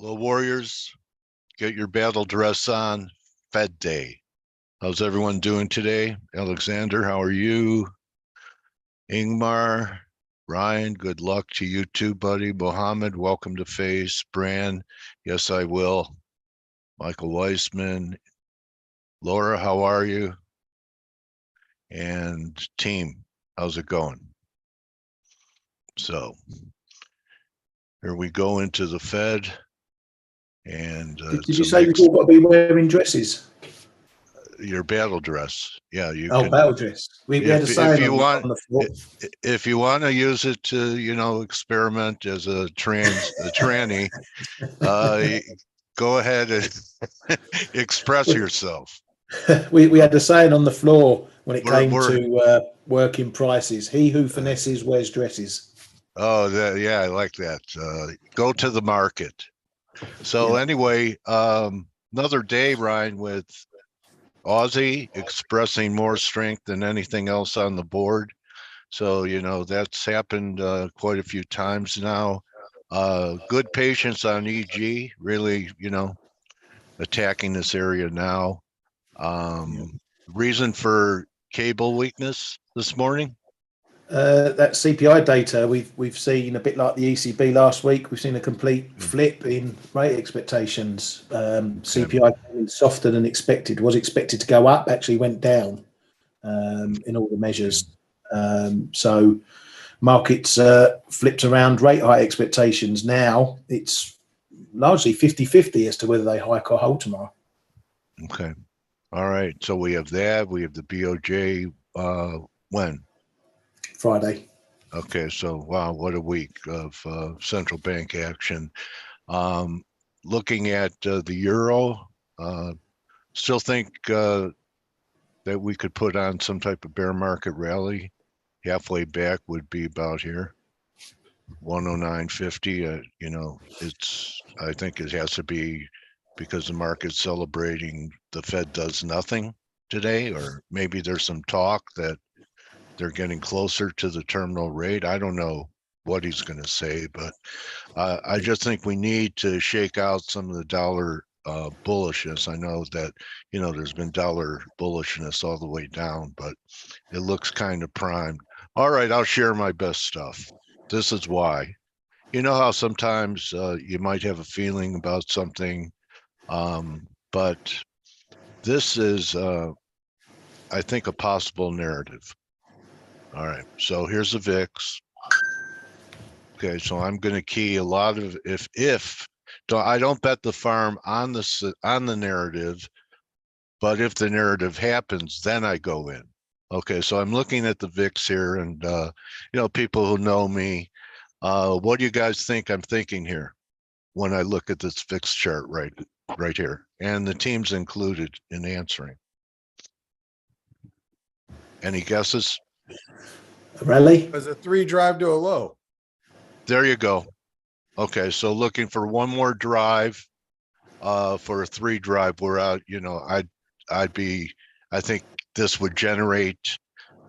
Hello, Warriors. Get your battle dress on. Fed Day. How's everyone doing today? Alexander, how are you? Ingmar, Ryan, good luck to you too, buddy. Mohammed, welcome to F.A.C.E. Bran, yes, I will. Michael Weissman. Laura, how are you? And team, how's it going? So here we go into the Fed. And did you say you've all got to be wearing dresses? Your battle dress, yeah. You can, battle dress. We had a saying on the floor. If you want to use it to experiment as a tranny, go ahead and express yourself. We had a saying on the floor when it came to working prices: he who finesses wears dresses. Oh, yeah, I like that. Go to the market. So anyway, another day, Ryan, with Aussie expressing more strength than anything else on the board. So, that's happened quite a few times now. Good patience on EG, really, attacking this area now. Reason for cable weakness this morning? That CPI data, we've seen a bit like the ECB last week. We've seen a complete flip in rate expectations. CPI came in softer than expected. Was expected to go up, actually went down in all the measures. So markets flipped around rate hike expectations. Now it's largely 50-50 as to whether they hike or hold tomorrow. Okay. All right. So we have that. We have the BOJ when? Friday. Okay, so wow, what a week of central bank action. Looking at the euro, still think that we could put on some type of bear market rally. Halfway back would be about here, 109.50. I think it has to be because the market's celebrating the Fed does nothing today, or maybe there's some talk that they're getting closer to the terminal rate. I don't know what he's going to say, but I just think we need to shake out some of the dollar bullishness. I know that, there's been dollar bullishness all the way down, but it looks kind of primed. All right, I'll share my best stuff. This is why. You know how sometimes you might have a feeling about something, but this is, I think, a possible narrative. All right, so here's the VIX. Okay, so I'm going to key a lot of I don't bet the farm on the narrative, but if the narrative happens, then I go in. Okay, so I'm looking at the VIX here, and people who know me, what do you guys think I'm thinking here when I look at this VIX chart right here, and the team's included in answering? Any guesses? A rally? As a 3 drive to a low. There you go. Okay, so looking for one more drive for a 3 drive. We're out, I think this would generate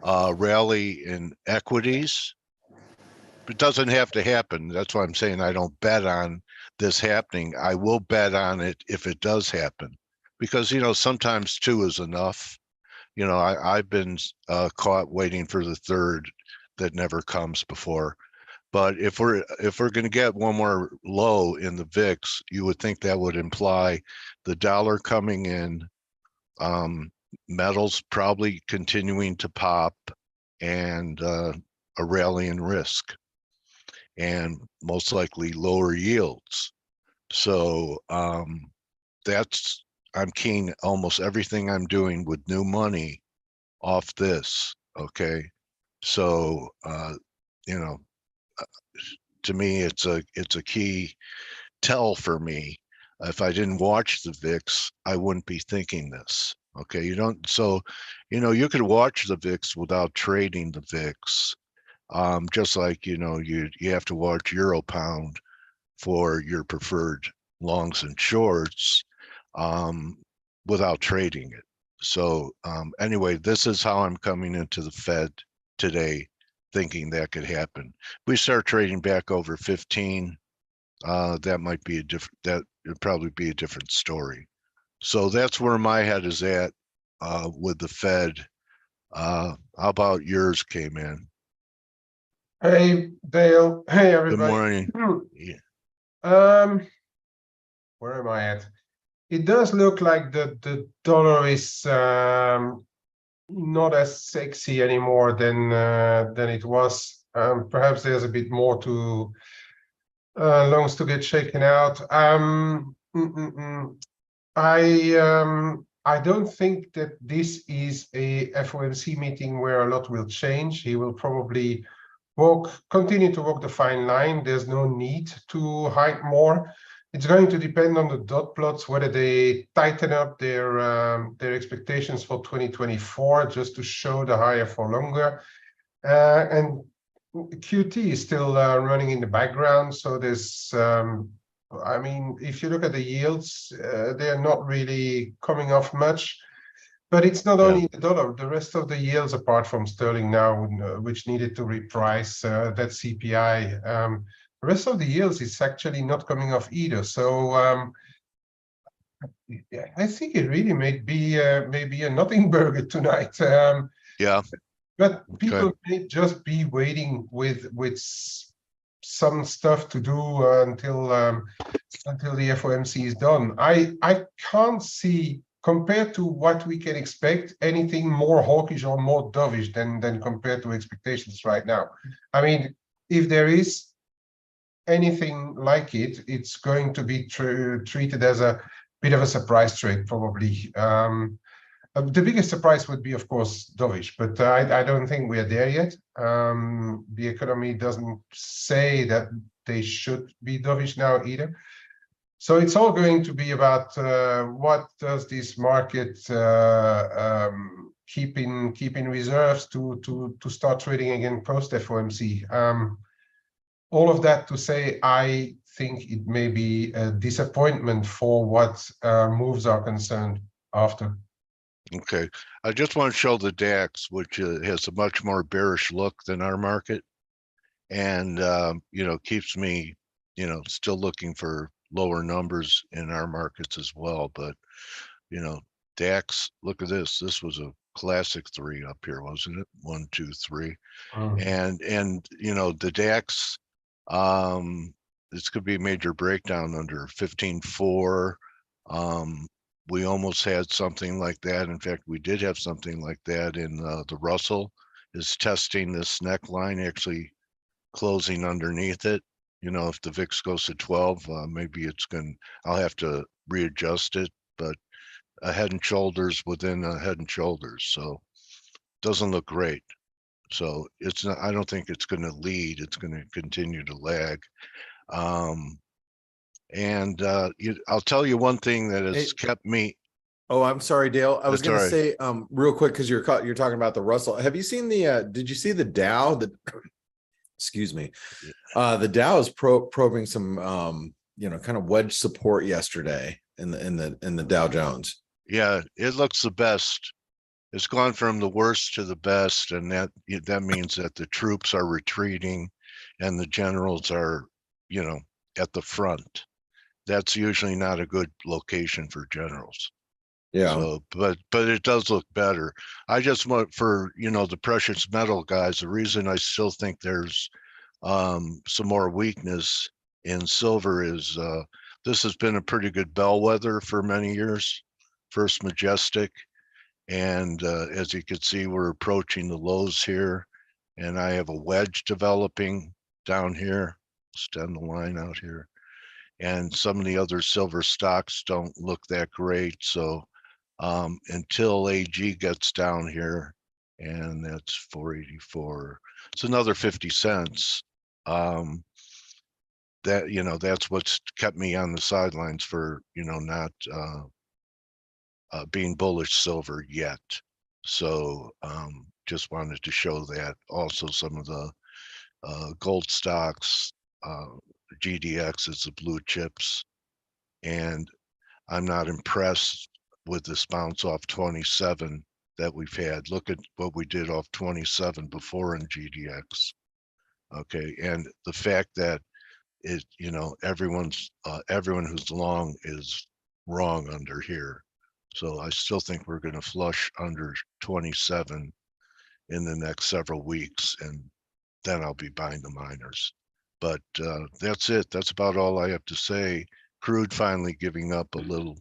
rally in equities. It doesn't have to happen. That's why I'm saying I don't bet on this happening. I will bet on it if it does happen, because, sometimes 2 is enough. I've been caught waiting for the 3rd that never comes before. But if we're going to get one more low in the VIX, you would think that would imply the dollar coming in, metals probably continuing to pop, and a rally in risk, and most likely lower yields. So I'm keying almost everything I'm doing with new money off this. Okay, so to me, it's a key tell for me. If I didn't watch the VIX, I wouldn't be thinking this. Okay, you could watch the VIX without trading the VIX. Just like, you have to watch Euro Pound for your preferred longs and shorts without trading it. So anyway, this is how I'm coming into the Fed today, thinking that could happen. We start trading back over 15. that might be a different, that would probably be a different story. So that's where my head is at with the Fed. How about yours, Kman? Hey, Dale. Hey, Good everybody. morning. Yeah. Where am I at? It does look like the dollar is not as sexy anymore than it was. Perhaps there's a bit more to loans to get shaken out. I don't think that this is a FOMC meeting where a lot will change. He will probably continue to walk the fine line. There's no need to hike more. It's going to depend on the dot plots, whether they tighten up their expectations for 2024 just to show the higher for longer. And QT is still running in the background. So there's, I mean, if you look at the yields, they're not really coming off much. But it's not only the dollar, the rest of the yields, apart from sterling now, which needed to reprice that CPI, the rest of the yields is actually not coming off either. So I think it really may be maybe a nothing burger tonight. Yeah. But people may just be waiting with some stuff to do until the FOMC is done. I can't see, compared to what we can expect, anything more hawkish or more dovish than compared to expectations right now. I mean, if there is anything like it, it's going to be treated as a bit of a surprise trade, probably. The biggest surprise would be, of course, dovish, but I don't think we're there yet. The economy doesn't say that they should be dovish now either. So it's all going to be about what does this market keep in reserves to start trading again post FOMC. All of that to say, I think it may be a disappointment for what moves are concerned after. Okay. I just want to show the DAX, which has a much more bearish look than our market, and you know, keeps me, you know, still looking for lower numbers in our markets as well. But you know, DAX, look at this. This was a classic 3 up here, wasn't it? 1, 2, 3. And you know, the DAX, this could be a major breakdown under 15.4. We almost had something like that. In fact, we did have something like that in the Russell is testing this neckline, actually closing underneath it. You know, if the VIX goes to 12, maybe it's going, I'll have to readjust it, but a head and shoulders within a head and shoulders. So doesn't look great. So it's not, I don't think it's going to lead. It's going to continue to lag. I'll tell you one thing that has kept me. Oh, I'm sorry, Dale. I was That's going to all right. say real quick, because you're talking about the Russell. Have you seen the did you see the Dow? Excuse me. The Dow is probing some you know, kind of wedge support yesterday in the Dow Jones. Yeah, it looks the best. It's gone from the worst to the best, and that means that the troops are retreating and the generals are, you know, at the front. That's usually not a good location for generals. Yeah. So, but it does look better. I just want, for, you know, the precious metal guys, the reason I still think there's some more weakness in silver is this has been a pretty good bellwether for many years. First Majestic, and as you can see, we're approaching the lows here, and I have a wedge developing down here. Extend the line out here, and some of the other silver stocks don't look that great. So until AG gets down here, and that's 484, it's another 50 cents. That, you know, that's what's kept me on the sidelines for, you know, not being bullish silver yet. So just wanted to show that. Also, some of the gold stocks, GDX is the blue chips, and I'm not impressed with this bounce off 27 that we've had. Look at what we did off 27 before in GDX. Okay, and the fact that everyone who's long is wrong under here. So I still think we're going to flush under 27 in the next several weeks, and then I'll be buying the miners. But that's it. That's about all I have to say. Crude finally giving up a little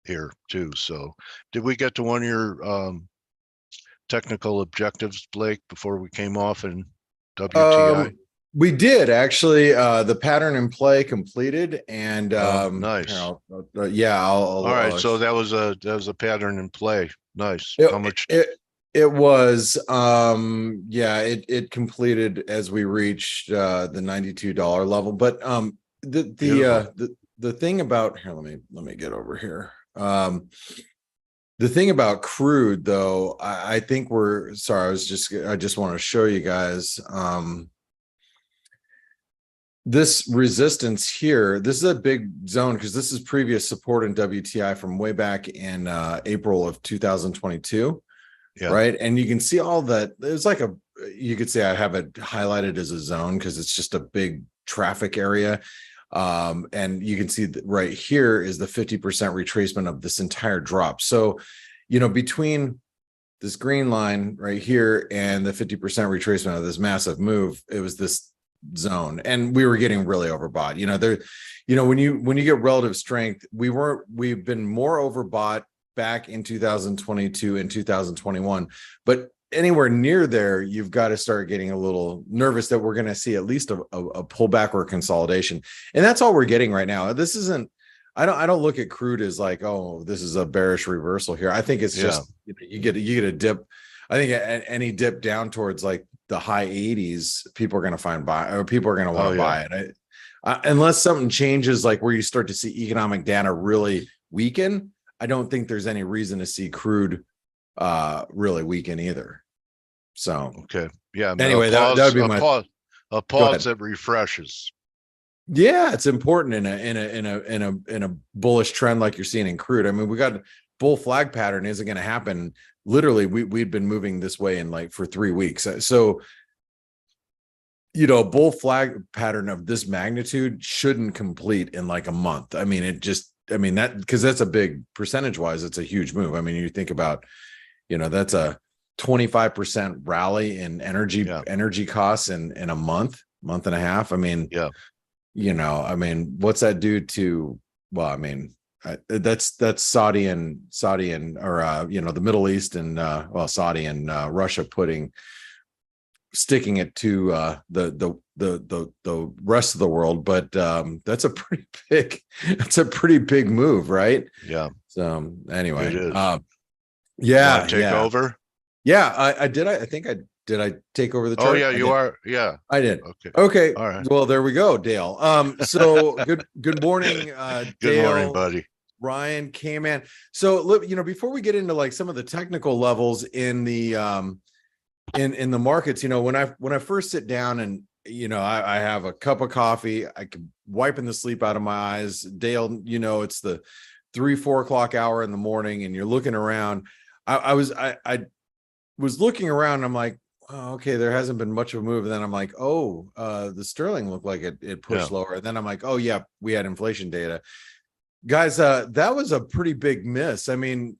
here too. So did we get to one of your technical objectives, Blake, before we came off in WTI? We did actually. The pattern in play completed, and nice. I'll All right, so that was a pattern in play. Nice. How much? It was it completed as we reached the $92 level. But the thing about here, let me get over here. The thing about crude, though, I think I just want to show you guys this resistance here. This is a big zone because this is previous support in WTI from way back in April of 2022. Yeah. Right. And you can see all that. There's like you could say I have it highlighted as a zone because it's just a big traffic area. And you can see that right here is the 50% retracement of this entire drop. So, between this green line right here and the 50% retracement of this massive move, it was this zone, and we were getting really overbought. When you get relative strength, we've been more overbought back in 2022 and 2021, but anywhere near there, you've got to start getting a little nervous that we're going to see at least a pullback or consolidation. And that's all we're getting right now. This isn't, I don't look at crude as like, oh, this is a bearish reversal here. I think it's just, you get a dip. I think any dip down towards like the high 80s, people are going to find buy, or people are going to want to buy it. Unless something changes, like where you start to see economic data really weaken, I don't think there's any reason to see crude really weaken either. So okay, yeah. Anyway, that would be my pause that refreshes. Yeah, it's important in a bullish trend like you're seeing in crude. I mean, we got bull flag pattern isn't going to happen. Literally, we'd been moving this way in like for 3 weeks. So, bull flag pattern of this magnitude shouldn't complete in like a month. I mean, that because that's a big percentage wise, it's a huge move. I mean, you think about, that's a 25% rally in energy costs in a month and a half. I mean, what's that do to? Well, I mean, that's Saudi and or the Middle East and Saudi and Russia sticking it to the rest of the world, but that's a pretty big move, right? Yeah. So anyway, it is. Take over. Yeah, I did. I think I did. I take over the chart. Oh yeah, you are. Yeah, I did. Okay. All right. Well, there we go, Dale. So good morning, Good Dale, morning, buddy. Ryan, Kman. So before we get into like some of the technical levels in the in the markets, when I first sit down and I have a cup of coffee, I can wiping the sleep out of my eyes. Dale, it's the 3-4 o'clock hour in the morning, and you're looking around. I was looking around. And I'm like, oh, okay, there hasn't been much of a move. And then I'm like, oh, the sterling looked like it pushed lower. And then I'm like, oh yeah, we had inflation data. Guys, that was a pretty big miss. I mean,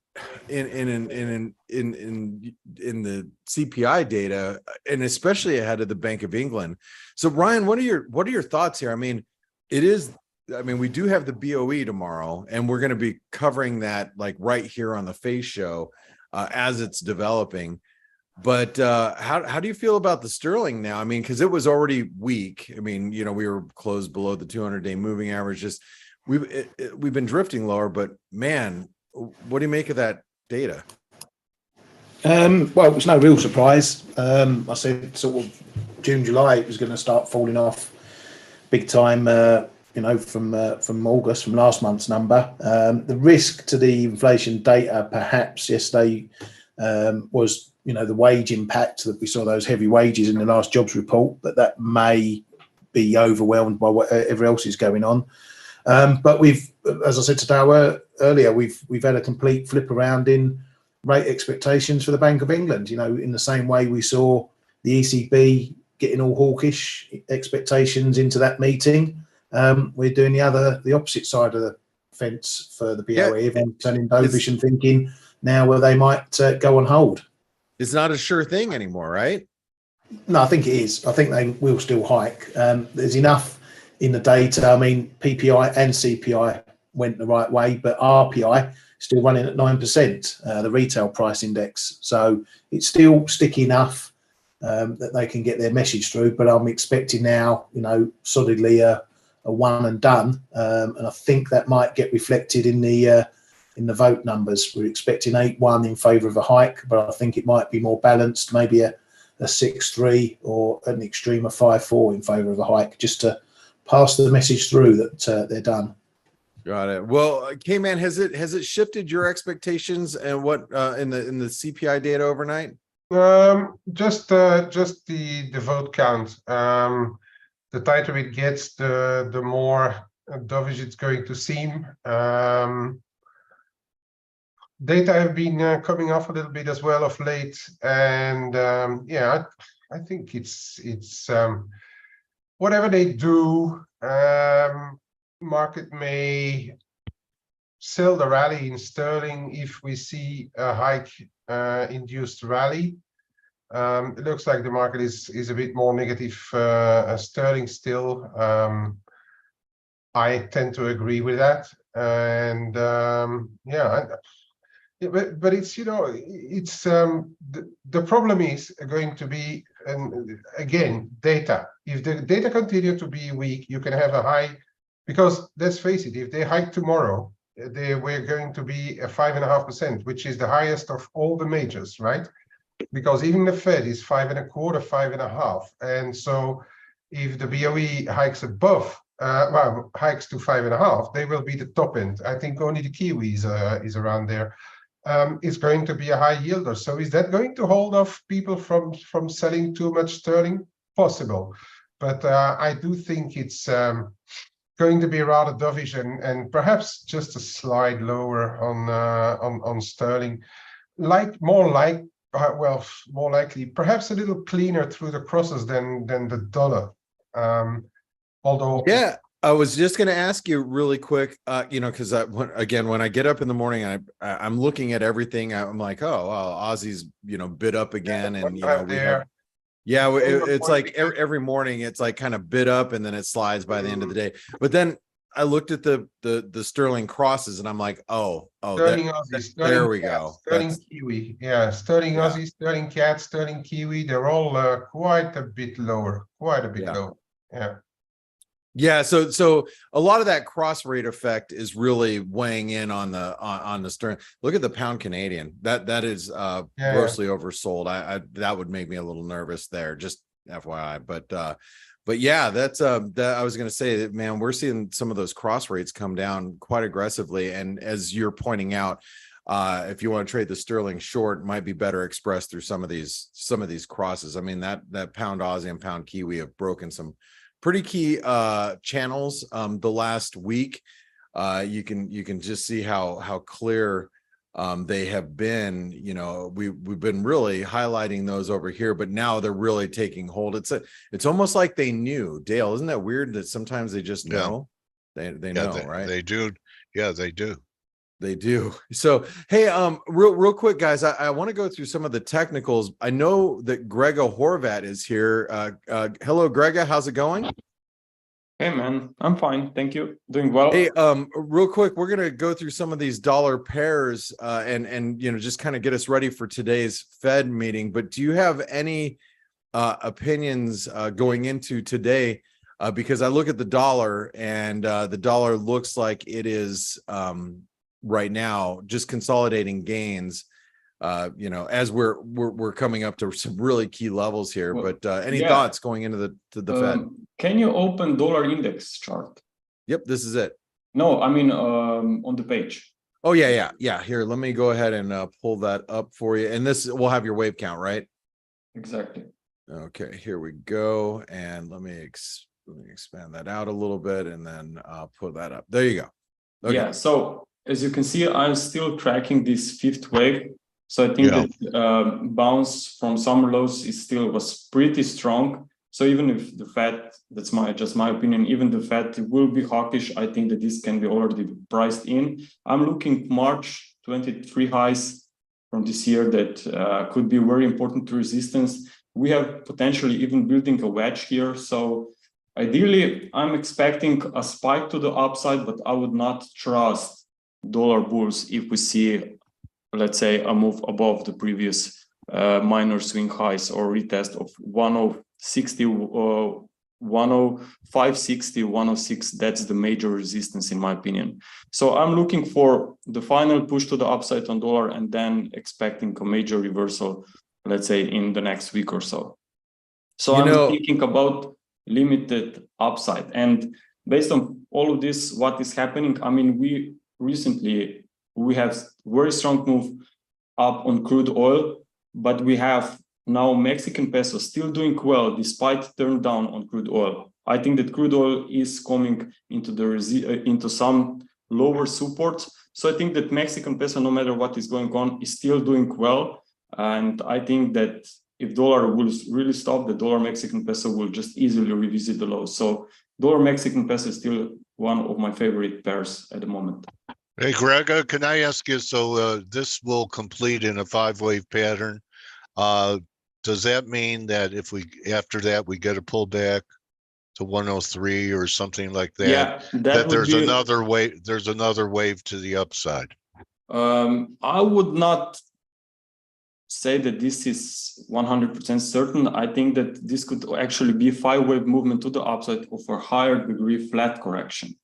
in the CPI data, and especially ahead of the Bank of England. So Ryan, what are your thoughts here? I mean, we do have the BOE tomorrow, and we're going to be covering that like right here on the F.A.C.E show as it's developing. But how do you feel about the sterling now? I mean, because it was already weak. I mean, we were closed below the 200-day moving average. Just we've been drifting lower, but man, what do you make of that data? Well, it's no real surprise. I said sort of June, July, it was going to start falling off big time. From August, from last month's number. The risk to the inflation data, perhaps yesterday, was the wage impact that we saw, those heavy wages in the last jobs report, but that may be overwhelmed by whatever else is going on. But we've, as I said to Dale earlier, we've had a complete flip around in rate expectations for the Bank of England. In the same way we saw the ECB getting all hawkish expectations into that meeting. We're doing the opposite side of the fence for the BOE. Everyone turning dovish and thinking now where they might go on hold. It's not a sure thing anymore, right? No, I think it is. I think they will still hike. There's enough in the data. I mean, PPI and CPI went the right way, but RPI still running at 9%, the retail price index. So it's still sticky enough that they can get their message through. But I'm expecting now, solidly a one and done, and I think that might get reflected in the vote numbers. We're expecting 8-1 in favour of a hike, but I think it might be more balanced, maybe a 6-3 or an extreme of 5-4 in favour of a hike, just to pass the message through that they're done. Got it. Well, Kman, has it shifted your expectations and what in the CPI data overnight? Just the vote count. The tighter it gets, the more dovish it's going to seem. Data have been coming off a little bit as well of late, and I think it's whatever they do, market may sell the rally in sterling if we see a hike induced rally. It looks like the market is a bit more negative sterling still. I tend to agree with that, and but it's it's the problem is going to be, and again, data. If the data continue to be weak, you can have a high, because let's face it, if they hike tomorrow, we're going to be a 5.5%, which is the highest of all the majors, right? Because even the Fed is 5.25%, 5.5%, and so if the BOE hikes above, hikes to 5.5%, they will be the top end. I think only the Kiwi is around there. Is going to be a high yielder. So is that going to hold off people from selling too much sterling? Possible, but I do think it's going to be rather dovish and perhaps just a slide lower on sterling, more likely, perhaps a little cleaner through the crosses than the dollar. Although I was just going to ask you really quick, because when I get up in the morning, I'm looking at everything. I'm like, oh, well, Aussie's, bid up again, and it's like every morning it's like kind of bid up, and then it slides by the end of the day. But then I looked at the sterling crosses, and I'm like, sterling Aussie, there we go. Sterling Kiwi, sterling Aussie, sterling CAD, sterling Kiwi. They're all quite a bit lower, lower. Yeah, so a lot of that cross rate effect is really weighing in on the sterling. Look at the pound Canadian. That is grossly oversold. That would make me a little nervous there, just FYI. But yeah, that's that I was going to say that, man, we're seeing some of those cross rates come down quite aggressively, and as you're pointing out, if you want to trade the sterling short, it might be better expressed through some of these crosses. I mean, that pound Aussie and pound Kiwi have broken some pretty key channels the last week. You can just see how clear they have been. We've been really highlighting those over here, but now they're really taking hold. It's almost like they knew. Dale, isn't that weird that sometimes they just know? They know, right? They do. Yeah, they do. They do. So, hey, real quick, guys, I want to go through some of the technicals. I know that Grega Horvat is here. Hello, Grega. How's it going? Hey, man. I'm fine. Thank you. Doing well. Hey, real quick, we're going to go through some of these dollar pairs and just kind of get us ready for today's Fed meeting. But do you have any opinions going into today? Because I look at the dollar, and the dollar looks like it is right now just consolidating gains, as we're coming up to some really key levels here. But any thoughts going into the Fed? Can you open dollar index chart? Yep, this is it. No, I mean on the page. Oh yeah. Here, let me go ahead and pull that up for you, and this will have your wave count, right? Exactly. Okay, here we go, and let me expand that out a little bit, and then I'll put that up. There you go. Okay. Yeah, so as you can see, I'm still tracking this fifth wave. So I think that bounce from summer lows was pretty strong. So even if the Fed, that's just my opinion, even the Fed will be hawkish, I think that this can be already priced in. I'm looking March 23 highs from this year that could be very important to resistance. We have potentially even building a wedge here. So ideally, I'm expecting a spike to the upside, but I would not trust dollar bulls if we see, let's say, a move above the previous minor swing highs or retest of 1060, 10560, 106. That's the major resistance in my opinion. So I'm looking for the final push to the upside on dollar and then expecting a major reversal, let's say, in the next week or so. So I'm thinking about limited upside. And based on all of this, what is happening, I mean, we have very strong move up on crude oil, but we have now Mexican peso still doing well despite turn down on crude oil. I think that crude oil is coming into some lower support. So I think that Mexican peso, no matter what is going on, is still doing well. And I think that if dollar will really stop, the dollar Mexican peso will just easily revisit the low. So dollar Mexican peso is still one of my favorite pairs at the moment. Hey, Grega, can I ask you, so this will complete in a 5-wave pattern. Does that mean that if after that we get a pullback to 103 or something like that, Yeah, that there's another wave to the upside? I would not say that this is 100% certain. I think that this could actually be a 5-wave movement to the upside of a higher degree flat correction.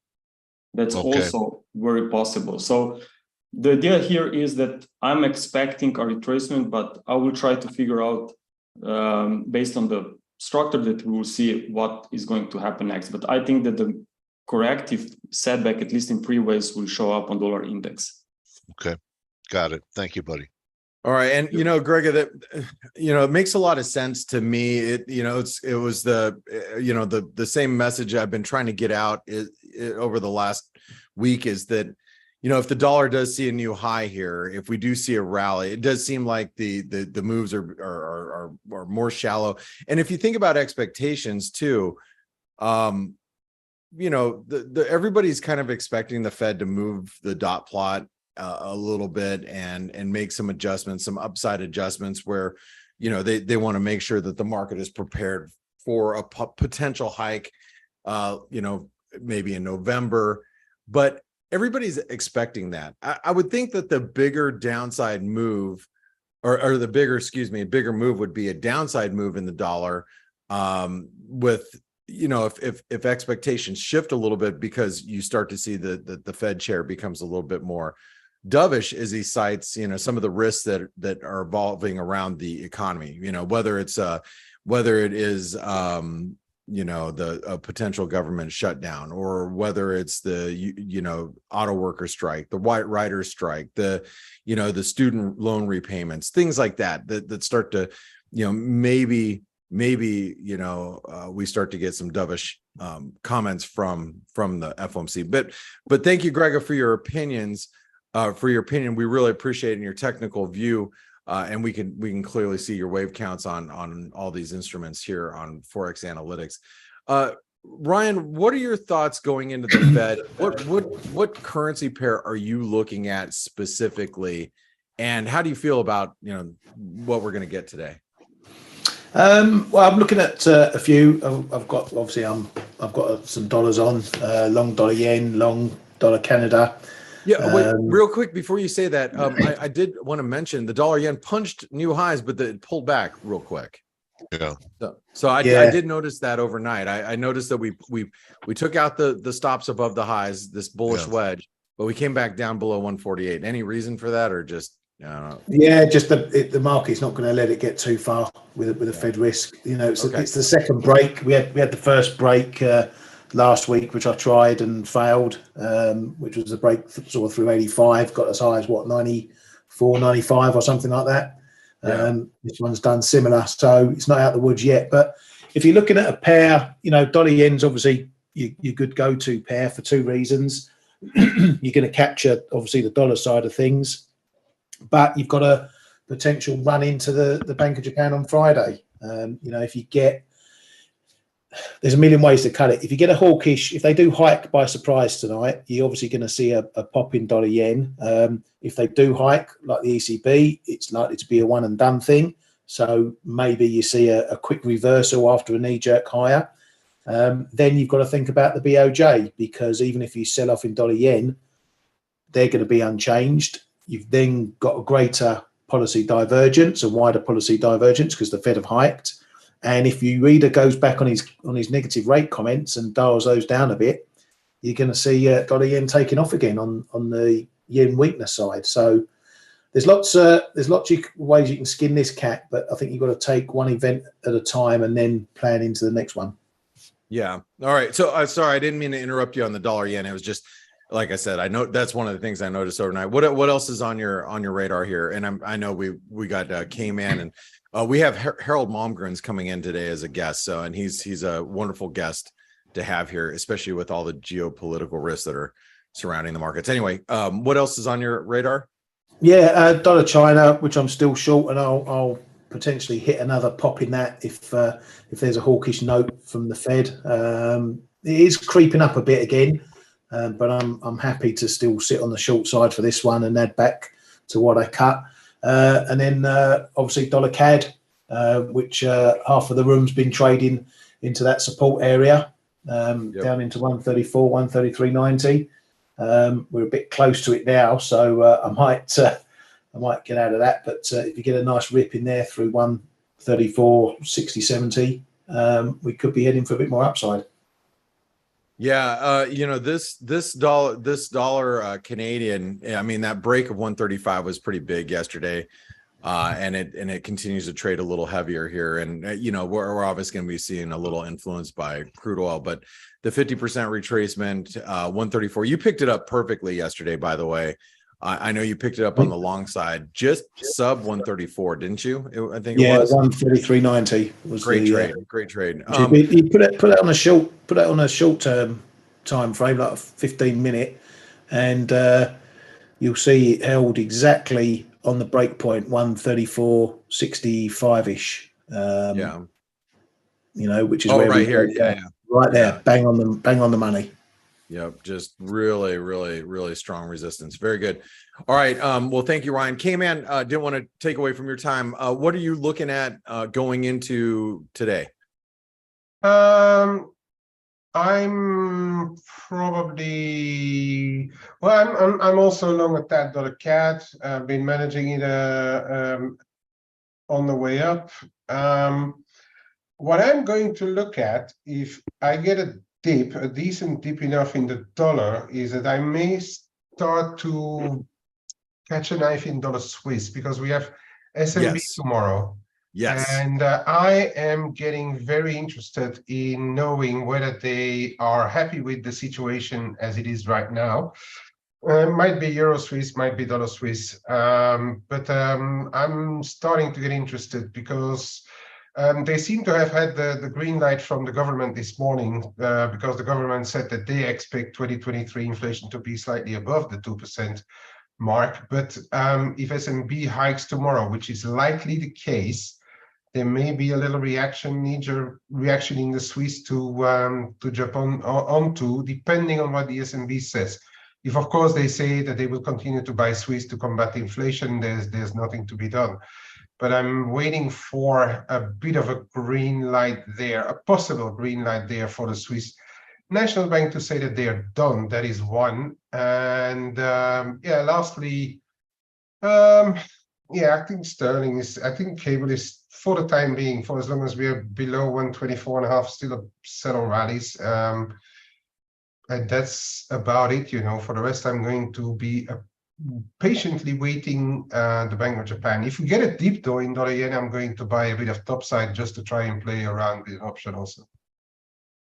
That's also very possible. So the idea here is that I'm expecting a retracement, but I will try to figure out based on the structure that we will see what is going to happen next. But I think that the corrective setback, at least in 3 ways, will show up on dollar index. Okay, got it. Thank you, buddy. All right, and Grega, that it makes a lot of sense to me. It was the same message I've been trying to get out over the last week is that if the dollar does see a new high here, if we do see a rally, it does seem like the moves are more shallow. And if you think about expectations too, everybody's kind of expecting the Fed to move the dot plot a little bit and make some adjustments, some upside adjustments where, they want to make sure that the market is prepared for a potential hike, maybe in November, but everybody's expecting that. I would think that the bigger downside move or the bigger move would be a downside move in the dollar with, if expectations shift a little bit because you start to see the Fed chair becomes a little bit more dovish as he cites, some of the risks that are evolving around the economy, whether it is a potential government shutdown, or whether it's the auto worker strike, the white riders strike, the student loan repayments, things like that start to maybe we start to get some dovish comments from the FOMC. But thank you, Grega, for your opinions. We really appreciate it in your technical view, and we can clearly see your wave counts on all these instruments here on ForexAnalytix. Ryan, what are your thoughts going into the Fed? What currency pair are you looking at specifically, and how do you feel about what we're going to get today? Well, I'm looking at a few. I've got some dollars on, long dollar yen, long dollar Canada. Yeah, wait, real quick before you say that, I did want to mention the dollar yen punched new highs, but it pulled back real quick. Yeah. So I did notice that overnight. I noticed that we took out the stops above the highs, this bullish wedge, but we came back down below 148. Any reason for that, or just? Just the market's not going to let it get too far with the Fed risk. It's the second break. We had the first break last week, which I tried and failed, which was a break sort of through 85, got as high as 94, 95 or something like that. This one's done similar, so it's not out the woods yet. But if you're looking at a pair, dollar yen's obviously your good go-to pair for 2 reasons. You're going to capture obviously the dollar side of things, but you've got a potential run into the Bank of Japan on Friday. If you get there's a million ways to cut it. If you get a hawkish, if they do hike by surprise tonight, you're obviously going to see a pop in dollar yen. If they do hike like the ECB, it's likely to be a one and done thing. So maybe you see a quick reversal after a knee jerk higher. Then you've got to think about the BOJ, because even if you sell off in dollar yen, they're going to be unchanged. You've then got a greater policy divergence, a wider policy divergence, because the Fed have hiked. And if you reader goes back on his negative rate comments and dials those down a bit, you're going to see dollar yen taking off again on the yen weakness side. So there's lots of ways you can skin this cat, but I think you've got to take one event at a time and then plan into the next one. Yeah. All right. So sorry, I didn't mean to interrupt you on the dollar yen. It was just, like I said, I know that's one of the things I noticed overnight. What else is on your radar here? And I know we got Kman, and we have Harold Malmgren's coming in today as a guest. So, and he's a wonderful guest to have here, especially with all the geopolitical risks that are surrounding the markets. Anyway, what else is on your radar? Yeah, dollar China, which I'm still short, and I'll potentially hit another pop in that if there's a hawkish note from the Fed. It is creeping up a bit again, but I'm happy to still sit on the short side for this one and add back to what I cut. And then obviously dollar CAD, which half of the room's been trading into that support area, down into 134, 133.90. We're a bit close to it now, so I might get out of that. But if you get a nice rip in there through 134, 60, 70, we could be heading for a bit more upside. Yeah, this dollar Canadian, I mean, that break of 135 was pretty big yesterday, and it continues to trade a little heavier here. And we're obviously going to be seeing a little influence by crude oil, but the 50% retracement, 134. You picked it up perfectly yesterday, by the way. I know you picked it up on the long side, just sub 134, didn't you? I think it was 133.90 was great trade. Great trade. You put it on a short term time frame, like a 15-minute, and you'll see it held exactly on the break point 134.65 ish. Which is where right here, right there, bang on the money. Yep, just really, really, really strong resistance. Very good. All right. Well, thank you, Ryan. Kman, didn't want to take away from your time. What are you looking at going into today? I'm probably I'm also long at that dollar CAD. I've been managing it on the way up. What I'm going to look at, if I get a decent dip enough in the dollar, is that I may start to catch a knife in dollar Swiss, because we have SMB tomorrow. Yes. And I am getting very interested in knowing whether they are happy with the situation as it is right now. Might be Euro Swiss, might be dollar Swiss. But I'm starting to get interested, because they seem to have had the green light from the government this morning, because the government said that they expect 2023 inflation to be slightly above the 2% mark. But if SMB hikes tomorrow, which is likely the case, there may be a little major reaction in the Swiss to jump onto, depending on what the SMB says. If, of course, they say that they will continue to buy Swiss to combat inflation, there's nothing to be done. But I'm waiting for a bit of a green light there, a possible green light there for the Swiss National Bank to say that they are done. That is one. And lastly, I think cable is, for the time being, for as long as we are below 124.5, still a sell on rallies. And that's about it. For the rest, I'm going to be patiently waiting the Bank of Japan. If we get a dip though in dollar yen, I'm going to buy a bit of topside just to try and play around with an option also.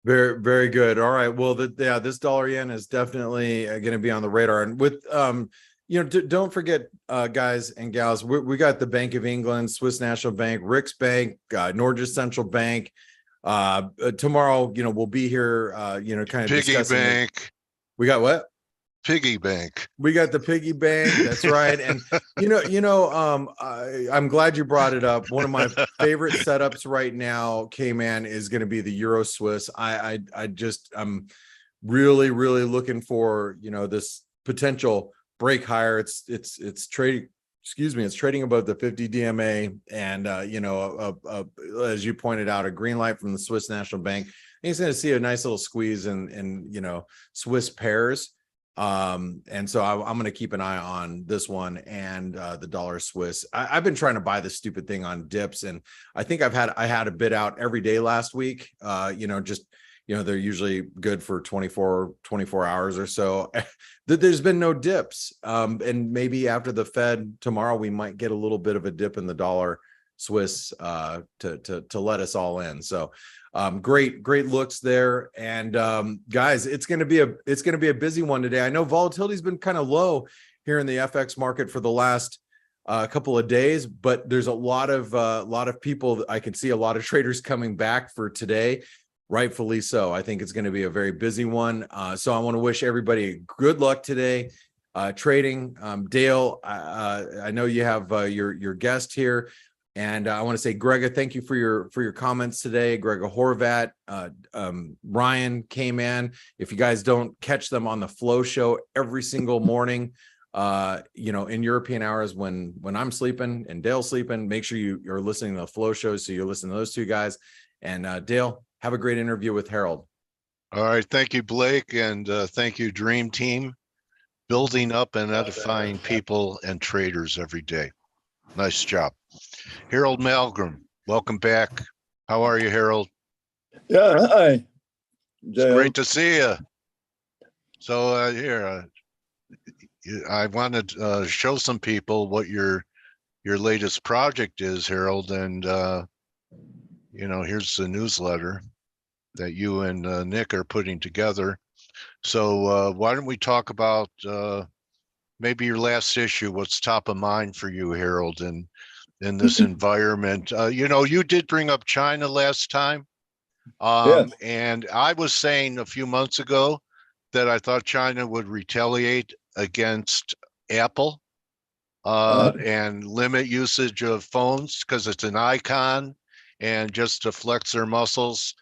Very, very good. All right. Well, this dollar yen is definitely going to be on the radar. And with don't forget, guys and gals, we got the Bank of England, Swiss National Bank, Rick's Bank, Norges Central Bank. Tomorrow, we'll be here, kind of Piggy discussing bank. We got what? piggy bank. We got the piggy bank. That's right. And I'm glad you brought it up. One of my favorite setups right now, Kman, is going to be the Euro Swiss. I'm really, really looking for, this potential break higher. It's trading. Excuse me, it's trading above the 50 DMA, and as you pointed out, a green light from the Swiss National Bank. He's going to see a nice little squeeze in Swiss pairs. And so I'm going to keep an eye on this one and the dollar Swiss. I've been trying to buy this stupid thing on dips, and I think I had a bid out every day last week. They're usually good for 24 hours or so. There's been no dips. And maybe after the Fed tomorrow, we might get a little bit of a dip in the dollar Swiss to let us all in. So great looks there. And guys, it's going to be a busy one today. I know volatility's been kind of low here in the FX market for the last couple of days, but there's a lot of people. I can see a lot of traders coming back for today. Rightfully so. I think it's going to be a very busy one. So I want to wish everybody good luck today trading. Dale, I know you have your guest here, and I want to say, Grega, thank you for your comments today. Grega Horvat, Ryan, Kman. If you guys don't catch them on the Flow Show every single morning, in European hours when I'm sleeping and Dale's sleeping, make sure you're listening to the Flow Show. So you're listening to those two guys. And Dale, have a great interview with Harold. All right. Thank you, Blake. And thank you, Dream Team. Building up and edifying people and traders every day. Nice job. Harold Malgrim, welcome back. How are you, Harold? Yeah, hi. It's great to see you. So I wanted to show some people what your latest project is, Harold. And here's the newsletter that you and Nick are putting together. So why don't we talk about maybe your last issue, what's top of mind for you, Harold, in this environment? You did bring up China last time. Yes. And I was saying a few months ago that I thought China would retaliate against Apple and limit usage of phones because it's an icon and just to flex their muscles.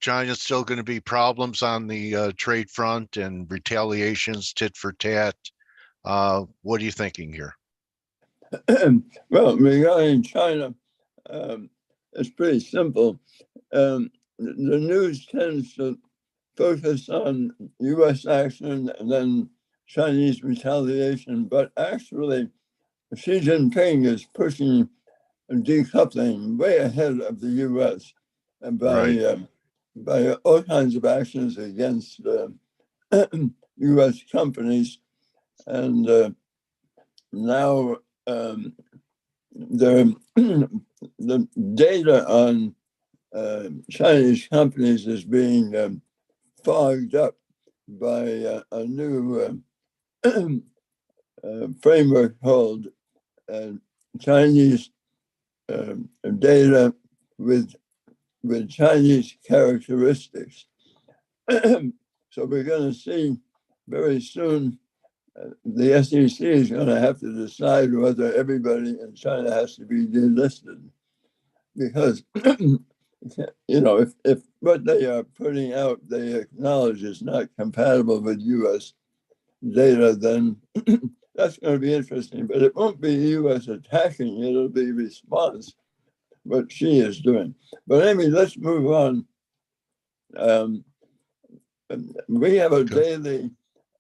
China's still going to be problems on the trade front and retaliations, tit for tat. What are you thinking here? Well, regarding China, it's pretty simple. The news tends to focus on U.S. action and then Chinese retaliation, but actually Xi Jinping is pushing decoupling way ahead of the U.S. and by all kinds of actions against U.S. companies. And now the data on Chinese companies is being fogged up by a new framework called Chinese data with Chinese characteristics. So we're going to see very soon the SEC is going to have to decide whether everybody in China has to be delisted, because if what they are putting out they acknowledge is not compatible with U.S. data, then that's going to be interesting. But it won't be the U.S. attacking; it'll be response what she is doing. But anyway, let's move on. We have a daily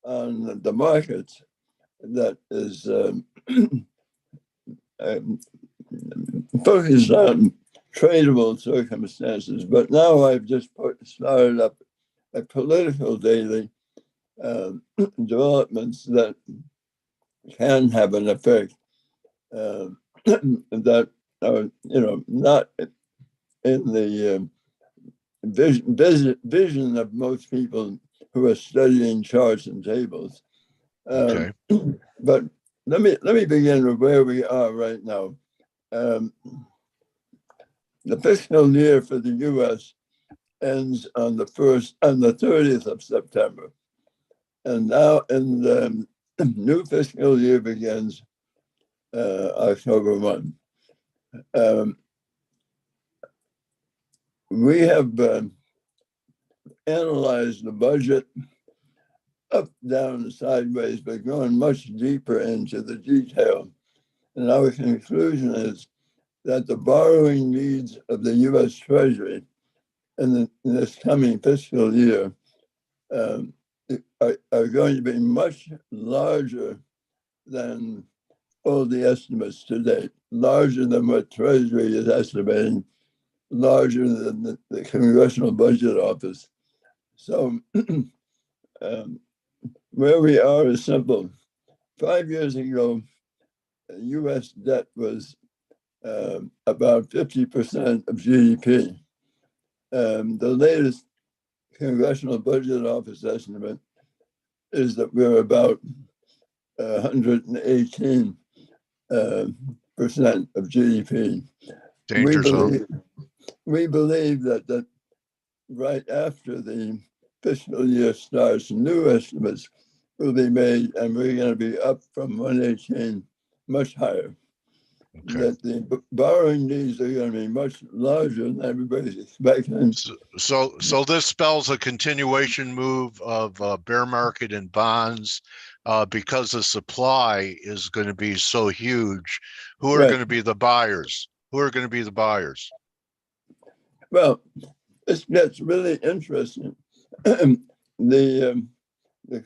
on the markets that is focused on tradable circumstances, but now I've just started up a political daily developments that can have an effect that are, not in the vision of most people who are studying charts and tables. Okay. But let me begin with where we are right now. The fiscal year for the U.S. ends on the 30th of September. And now in the new fiscal year begins October 1. We have analyzed the budget up, down, and sideways, but going much deeper into the detail. And our conclusion is that the borrowing needs of the U.S. Treasury in this coming fiscal year are going to be much larger than all the estimates to date, larger than what Treasury is estimating, larger than the Congressional Budget Office. So where we are is simple. 5 years ago, U.S. debt was about 50% of GDP. The latest Congressional Budget Office estimate is that we're about 118% of GDP. Danger zone. We believe that right after the fiscal year starts, new estimates will be made, and we're going to be up from 118 much higher. Okay. That the borrowing needs are going to be much larger than everybody's expecting. So this spells a continuation move of bear market in bonds because the supply is going to be so huge. Who are Right. going to be the buyers? Who are going to be the buyers? Well, this gets really interesting. The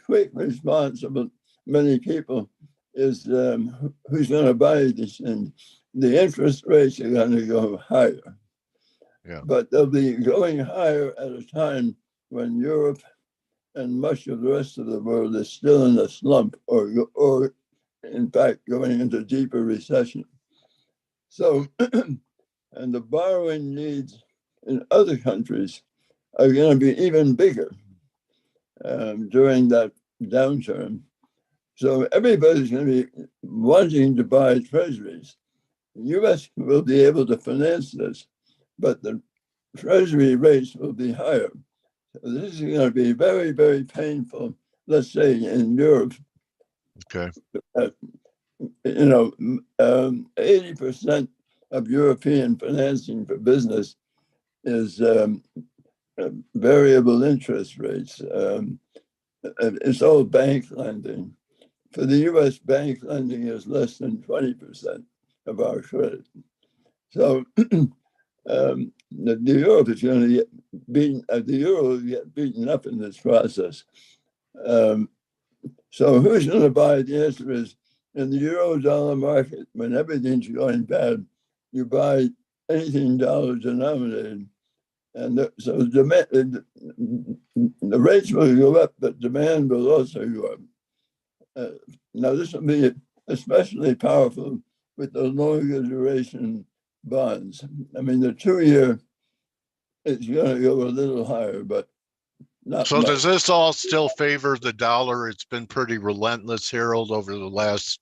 quick response of many people is who's going to buy these things? The interest rates are going to go higher. Yeah. But they'll be going higher at a time when Europe and much of the rest of the world is still in a slump or in fact, going into deeper recession. So, and the borrowing needs in other countries are going to be even bigger during that downturn. So everybody's going to be wanting to buy treasuries. The U.S. will be able to finance this, but the treasury rates will be higher. So this is going to be very, very painful, let's say in Europe. Okay. 80% of European financing for business is variable interest rates. It's all bank lending. For the U.S., bank lending is less than 20% of our credit. So the Europe is going to get beaten. The euro will get beaten up in this process. So who's going to buy? The answer is in the euro-dollar market. When everything's going bad, you buy anything dollar denominated, and so the rates will go up, but demand will also go up. Now, this will be especially powerful with the longer duration bonds. I mean, the 2-year is going to go a little higher, but not So much. does this all still favor the dollar? It's been pretty relentless, Harold, over the last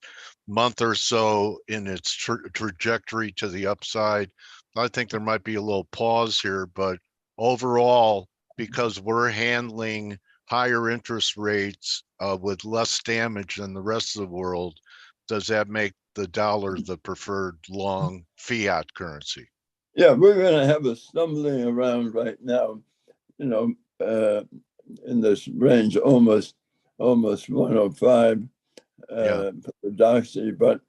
month or so in its trajectory to the upside. I think there might be a little pause here, but overall, because we're handling higher interest rates with less damage than the rest of the world, does that make the dollar the preferred long fiat currency? Yeah, we're going to have a stumbling around right now, in this range, almost 105 for the doxy, but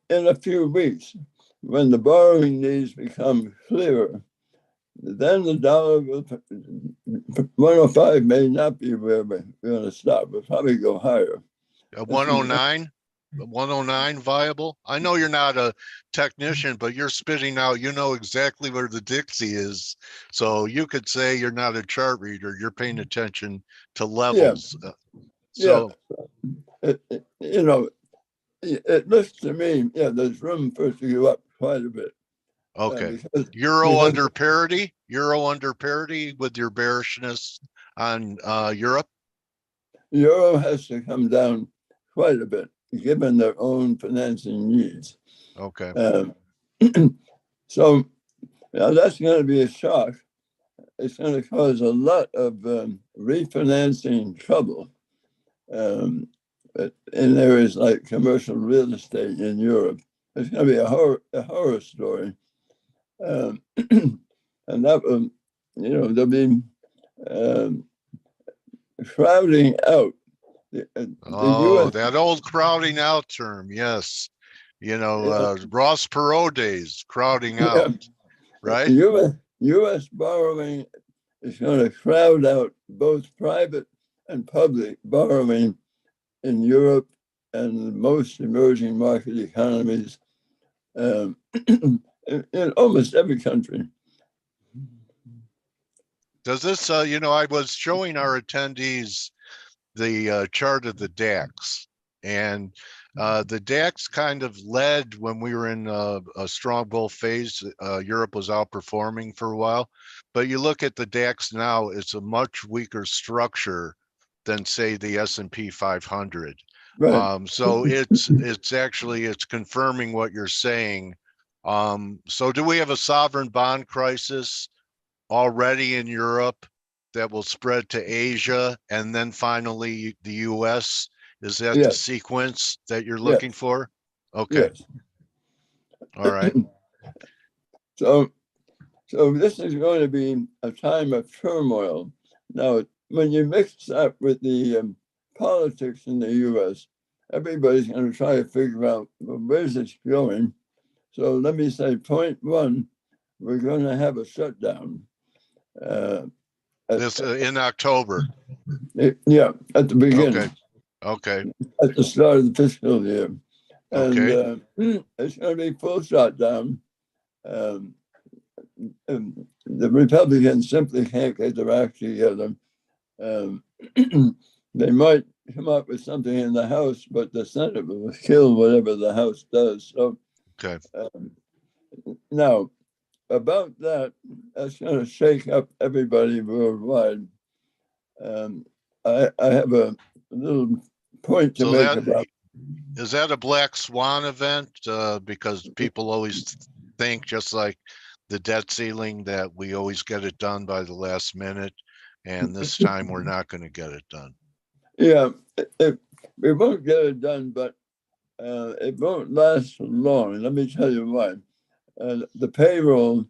in a few weeks, when the borrowing needs become clearer, then the dollar will 105 may not be where we're going to stop. We'll probably go higher. 109? 109 viable? I know you're not a technician, but you're spitting out, you know exactly where the Dixie is. So you could say you're not a chart reader, you're paying attention to levels. Yeah. It looks to me, there's room for it to go up quite a bit. Okay. Euro under parity with your bearishness on Europe? Euro has to come down quite a bit, given their own financing needs. Okay. So Now that's going to be a shock. It's going to cause a lot of refinancing trouble in areas like commercial real estate in Europe. It's going to be a horror story. And that will, there'll be crowding out. The Oh, US, that old crowding out term. Yes. Ross Perot days, crowding out, right? US borrowing is going to crowd out both private and public borrowing in Europe and most emerging market economies in almost every country. Does this, I was showing our attendees the chart of the DAX, and the DAX kind of led when we were in a strong bull phase. Europe was outperforming for a while, but you look at the DAX now, it's a much weaker structure than say the S&P 500. Right. So it's confirming what you're saying. So do we have a sovereign bond crisis already in Europe that will spread to Asia and then finally the US? Is that the Yes. sequence that you're Yes. looking for? Okay. Yes. All right. So this is going to be a time of turmoil. Now, when you mix that with the politics in the US, everybody's going to try to figure out, well, where's this going? So let me say, point one, we're going to have a shutdown. This in October. At the beginning. Okay. At the start of the fiscal year. And Okay. it's going to be full shutdown. And the Republicans simply can't get their act together. They might come up with something in the House, but the Senate will kill whatever the House does. So, Okay. Now, about that's going to shake up everybody worldwide. I have a little point to make about. Is that a black swan event? Because people always think, just like the debt ceiling, that we always get it done by the last minute, and this time we're not going to get it done. Yeah, we won't get it done, but it won't last long. Let me tell you why. The payroll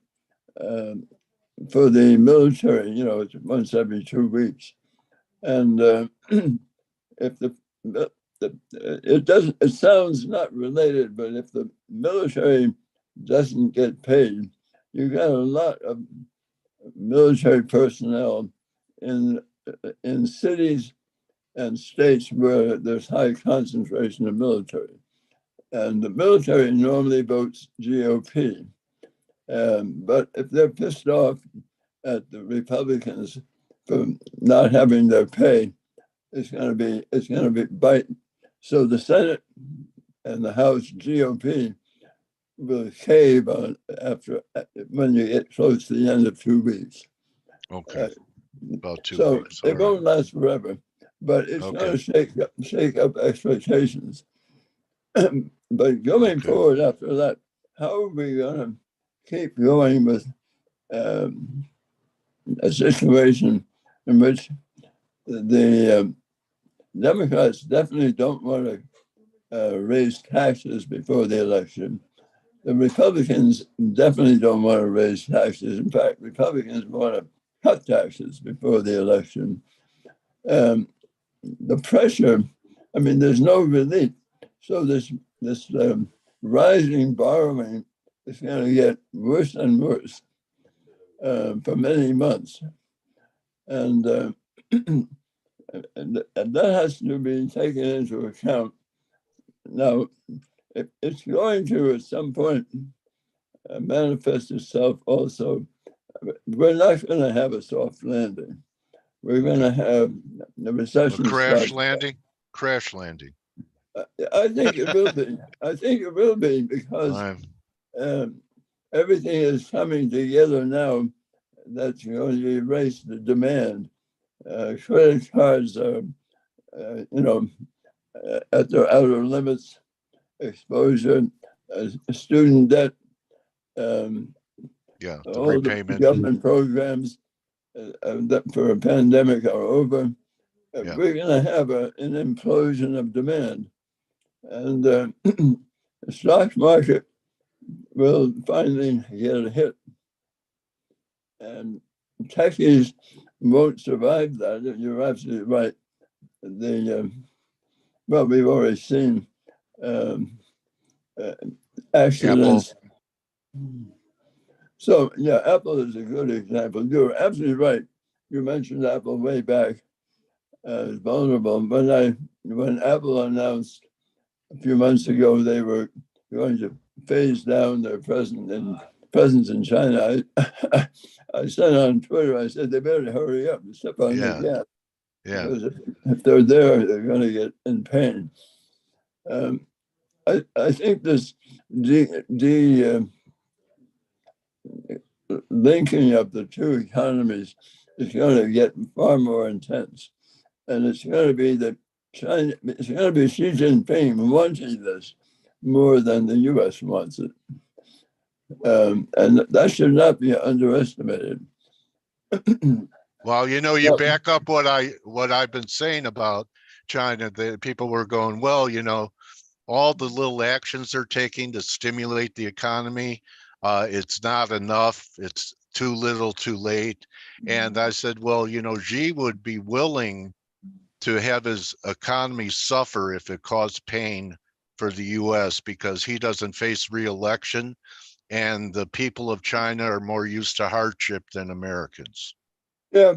for the military, it's once every 2 weeks, and if it sounds not related, but if the military doesn't get paid, you got a lot of military personnel in cities and states where there's high concentration of military. And the military normally votes GOP. But if they're pissed off at the Republicans for not having their pay, it's going to be biting. So the Senate and the House GOP will cave on when you get close to the end of 2 weeks. Okay. About 2 weeks. So it won't last forever, but it's going to shake up expectations. But going forward after that, how are we going to keep going with a situation in which the Democrats definitely don't want to raise taxes before the election. The Republicans definitely don't want to raise taxes. In fact, Republicans want to cut taxes before the election. The pressure, there's no relief. So this rising borrowing is going to get worse and worse for many months. And that has to be taken into account. Now, it's going to, at some point, manifest itself also. We're not going to have a soft landing. We're going to have the recession. A crash landing? Crash landing. I think it will be. I think it will be because everything is coming together now that's going to erase the demand. Credit cards are, at their outer limits. Exposure, student debt Yeah, the all the repayment. government programs that for a pandemic are over. Yeah. We're going to have an implosion of demand. And the stock market will finally get a hit. And techies won't survive that. You're absolutely right. Well, we've already seen accidents. Apple. So, yeah, Apple is a good example. You're absolutely right. You mentioned Apple way back as vulnerable. When Apple announced a few months ago they were going to phase down their presence in China, I said on Twitter, I said they better hurry up and step on the gas. Yeah. Because if they're there, they're going to get in pain. I think this linking of the two economies is going to get far more intense. And it's going to be that China, it's going to be Xi Jinping wanting this more than the US wants it. And that should not be underestimated. Well, you back up what I've been saying about China. The people were going, well, all the little actions they're taking to stimulate the economy, it's not enough. It's too little, too late. And I said, well, Xi would be willing to have his economy suffer if it caused pain for the US because he doesn't face re-election, and the people of China are more used to hardship than Americans. Yeah,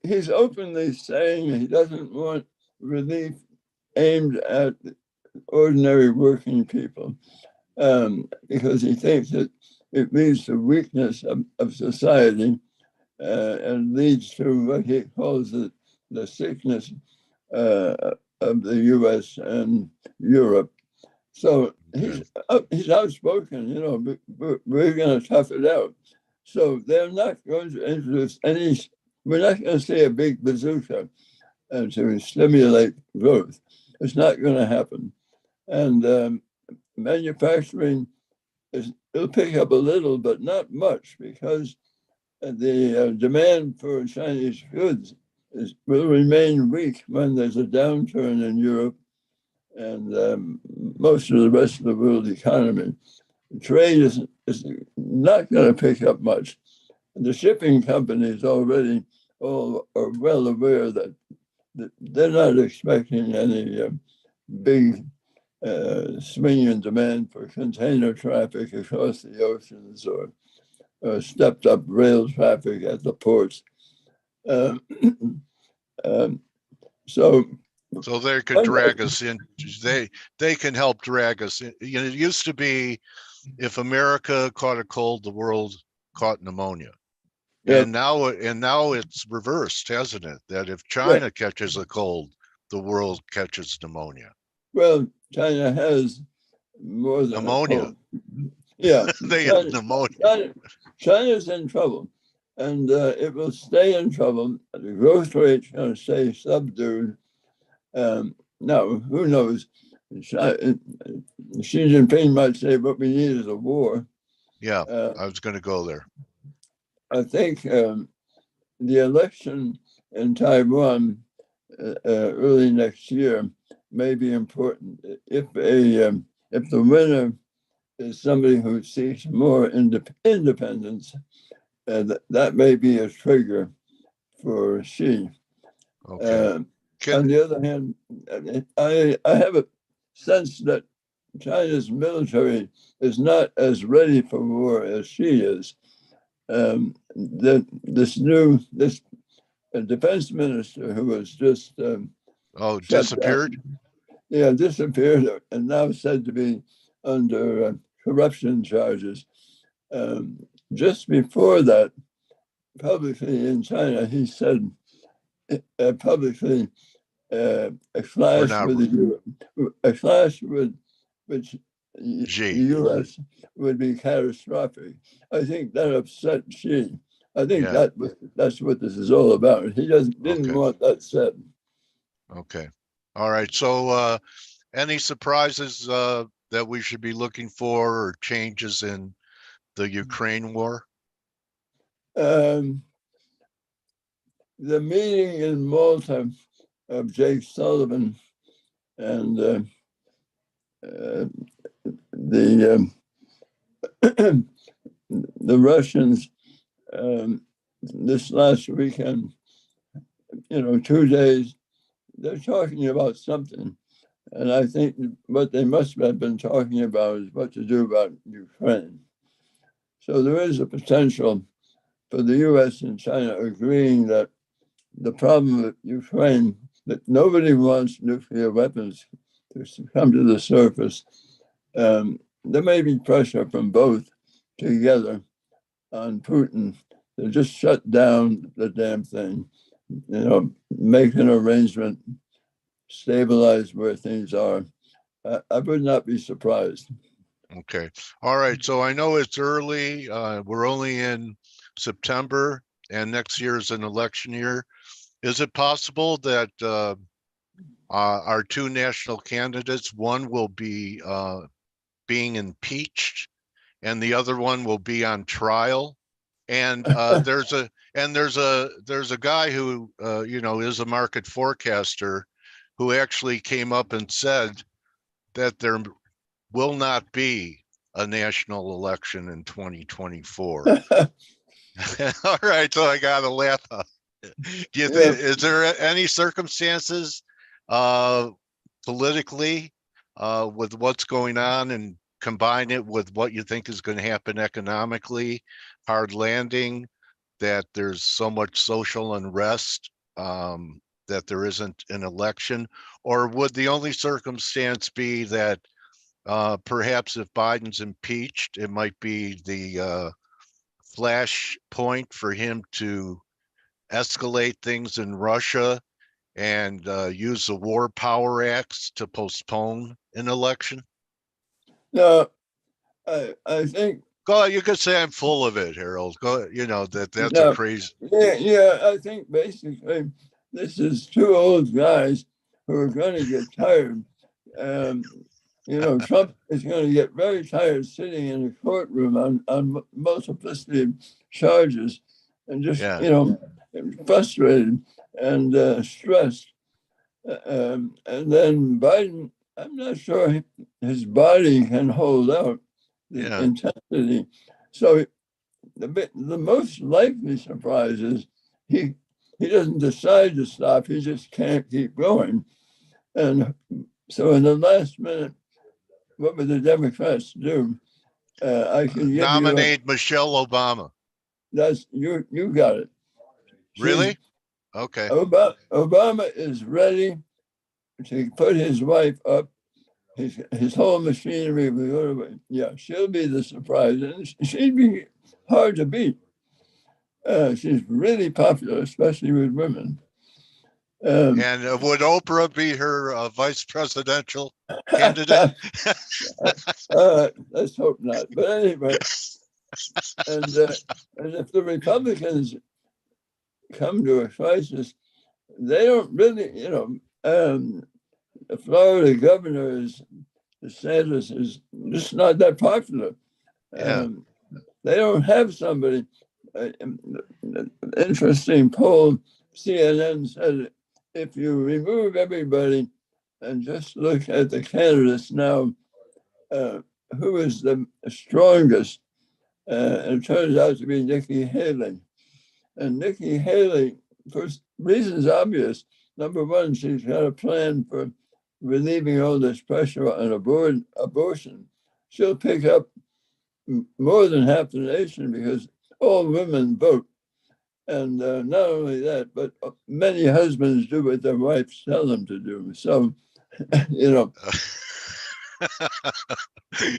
he's openly saying he doesn't want relief aimed at ordinary working people because he thinks that it leads to weakness of society and leads to what he calls the sickness of the US and Europe. So he's outspoken, we're going to tough it out. So they're not going to introduce we're not going to see a big bazooka to stimulate growth. It's not going to happen. And manufacturing, it'll pick up a little, but not much because the demand for Chinese goods will remain weak when there's a downturn in Europe and most of the rest of the world economy. Trade is not going to pick up much. The shipping companies already all are well aware that they're not expecting any big swing in demand for container traffic across the oceans or stepped up rail traffic at the ports. So they could drag us in. They can help drag us in. It used to be if America caught a cold, the world caught pneumonia. Yep. And now it's reversed, hasn't it? That if China catches a cold, the world catches pneumonia. Well, China has more than pneumonia. Yeah, they have pneumonia. China's in trouble, and it will stay in trouble. The growth rate's going to stay subdued. Now, who knows? Xi Jinping might say what we need is a war. Yeah, I was going to go there. I think the election in Taiwan early next year may be important. If the winner is somebody who seeks more independence, that may be a trigger for Xi. Okay. On the other hand, I have a sense that China's military is not as ready for war as Xi is. This defense minister who was just disappeared. Disappeared and now said to be under corruption charges. Just before that, publicly in China, he said publicly a clash with which the U.S. would be catastrophic. I think that upset Xi. I think that's what this is all about. He didn't want that said. Okay. All right. So any surprises that we should be looking for or changes in the Ukraine war? The meeting in Malta of Jake Sullivan and the the Russians this last weekend, 2 days, they're talking about something. And I think what they must have been talking about is what to do about Ukraine. So there is a potential for the US and China agreeing that the problem with Ukraine, that nobody wants nuclear weapons to come to the surface. There may be pressure from both together on Putin to just shut down the damn thing, make an arrangement, stabilize where things are. I would not be surprised. Okay. All right. So I know it's early. We're only in September, and next year is an election year. Is it possible that our two national candidates, one will be being impeached and the other one will be on trial? And there's a guy who is a market forecaster who actually came up and said that there will not be a national election in 2024. All right, so I got to laugh. Do you think, is there any circumstances politically with what's going on, and combine it with what you think is going to happen economically, hard landing, that there's so much social unrest that there isn't an election? Or would the only circumstance be that perhaps if Biden's impeached, it might be the flash point for him to escalate things in Russia and use the War Power Acts to postpone an election? No, I think. Go. You could say I'm full of it, Harold. Go. That's No, a crazy. Yeah. I think basically this is two old guys who are going to get tired. Trump is going to get very tired sitting in a courtroom on multiplicity of charges, and just frustrated and stressed. And then Biden, I'm not sure his body can hold out the intensity. So the most likely surprise is he doesn't decide to stop. He just can't keep going. And so in the last minute, what would the Democrats do? I can nominate Michelle Obama. That's you got it. Really? Okay. Obama is ready to put his wife up. His whole machinery will go away. Yeah, she'll be the surprise, and she'd be hard to beat. She's really popular, especially with women. And would Oprah be her vice presidential candidate? Let's hope not. But anyway, and if the Republicans come to a crisis, they don't really, the Florida governor DeSantis is just not that popular. They don't have somebody. Interesting poll. CNN said if you remove everybody and just look at the candidates now, who is the strongest? It turns out to be Nikki Haley. And Nikki Haley, for reasons obvious, number one, she's got a plan for relieving all this pressure on abortion. She'll pick up more than half the nation because all women vote. And not only that, but many husbands do what their wives tell them to do. So,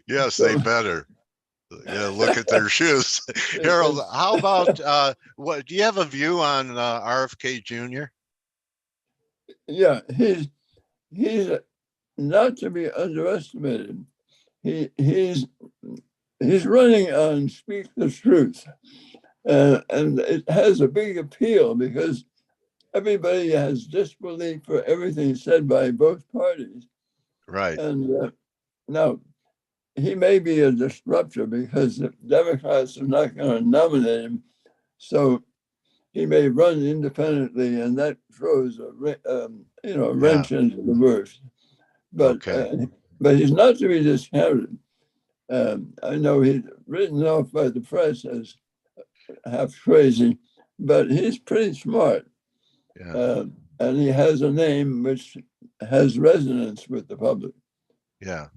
Yes, they better. Look at their shoes. Harold, how about what? Do you have a view on RFK Jr.? Yeah, he's not to be underestimated. He's running on Speak the Truth, and it has a big appeal because everybody has disbelief for everything said by both parties. Right. And now he may be a disruptor because the Democrats are not going to nominate him. So he may run independently, and that throws a wrench into the works. But but he's not to be discounted. I know he's written off by the press as half crazy, but he's pretty smart. And he has a name which has resonance with the public. Yeah.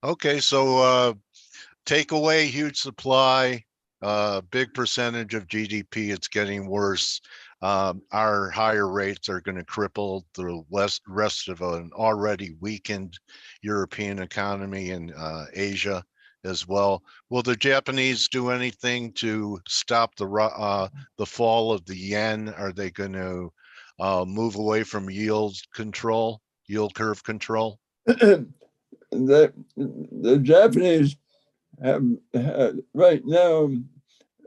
Okay, so takeaway, huge supply, big percentage of GDP. It's getting worse. Our higher rates are going to cripple the rest of an already weakened European economy and Asia as well. Will the Japanese do anything to stop the fall of the yen? Are they going to move away from yield curve control? The Japanese have right now.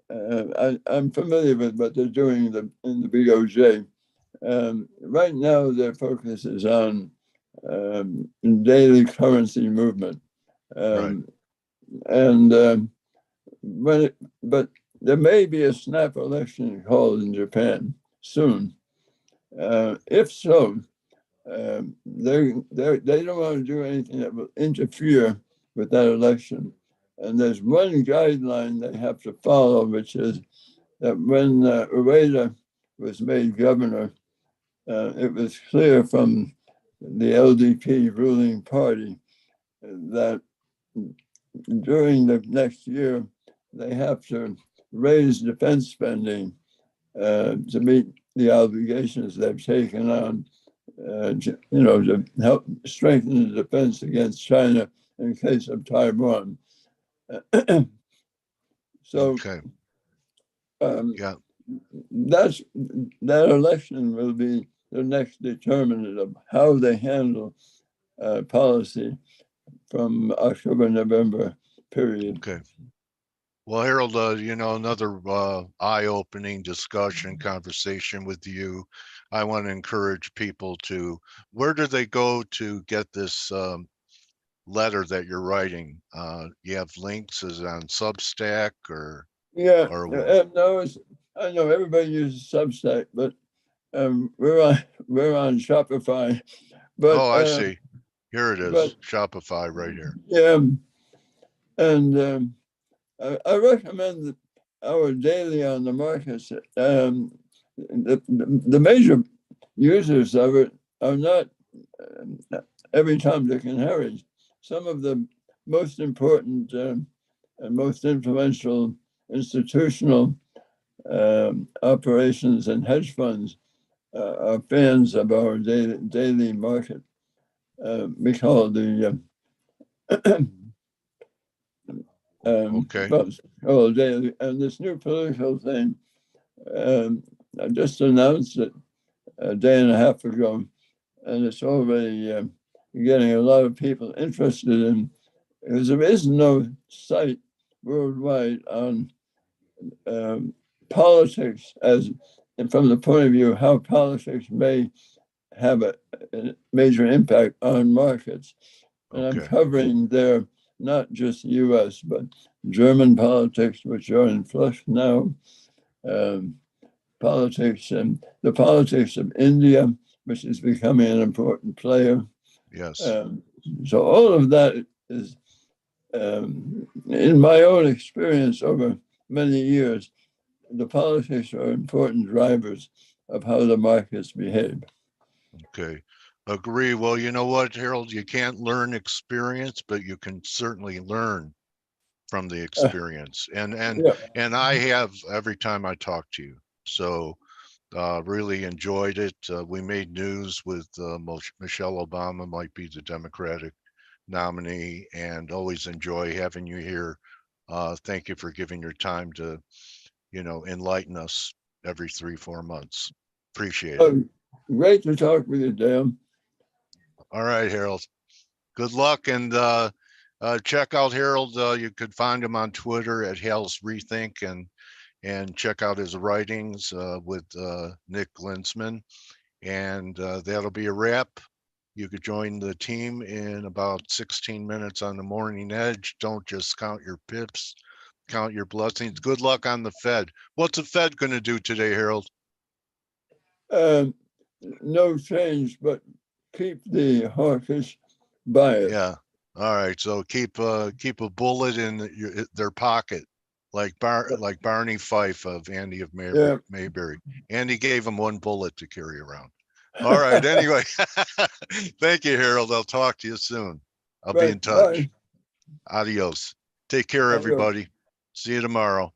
I'm familiar with what they're doing in the BOJ. Right now, their focus is on daily currency movement, Right. and but there may be a snap election called in Japan soon. If so, they don't want to do anything that will interfere with that election. And there's one guideline they have to follow, which is that when Ueda was made governor, it was clear from the LDP ruling party that during the next year, they have to raise defense spending to meet the obligations they've taken on, to help strengthen the defense against China in case of Taiwan. So, that election will be the next determinant of how they handle policy from October-November period. Okay. Well, Harold, another eye-opening conversation with you. I want to encourage people where do they go to get this letter that you're writing? You have links, is it on Substack or? Yeah, no, I know everybody uses Substack, but we're on Shopify. But I see. Here it is, Shopify right here. Yeah, and I recommend our daily on the markets. The major users of it are not every Tom, Dick, and Harry. Some of the most important and most influential institutional operations and hedge funds are fans of our daily market. We call it the daily. And this new political thing, I just announced it a day and a half ago, and it's already getting a lot of people interested in, because there is no site worldwide on politics and from the point of view how politics may have a major impact on markets. And I'm covering there not just U.S., but German politics, which are in flux now, politics and the politics of India, which is becoming an important player. Yes. So all of that is, in my own experience over many years, the politics are important drivers of how the markets behave. Okay. Agree. Well, you know what, Harold, you can't learn experience, but you can certainly learn from the experience. And I have every time I talk to you. So really enjoyed it. We made news with Michelle Obama might be the Democratic nominee, and always enjoy having you here. Thank you for giving your time to, enlighten us every 3-4 months. Appreciate it. Great to talk with you, Dale. All right, Harold. Good luck, and check out Harold. You could find him on Twitter at Hale's Rethink, and check out his writings with Nick Glinsman. And that'll be a wrap. You could join the team in about 16 minutes on the morning edge. Don't just count your pips, count your blessings. Good luck on the Fed. What's the Fed going to do today, Harold? No change, but keep the hawkish bias. Yeah. All right. So keep a bullet in their pocket, like Barney Fife of Andy of Mayberry. Andy gave him one bullet to carry around. All right. Anyway, thank you, Harold. I'll talk to you soon. I'll be in touch. Bye. Adios. Take care, Adios. everybody. See you tomorrow.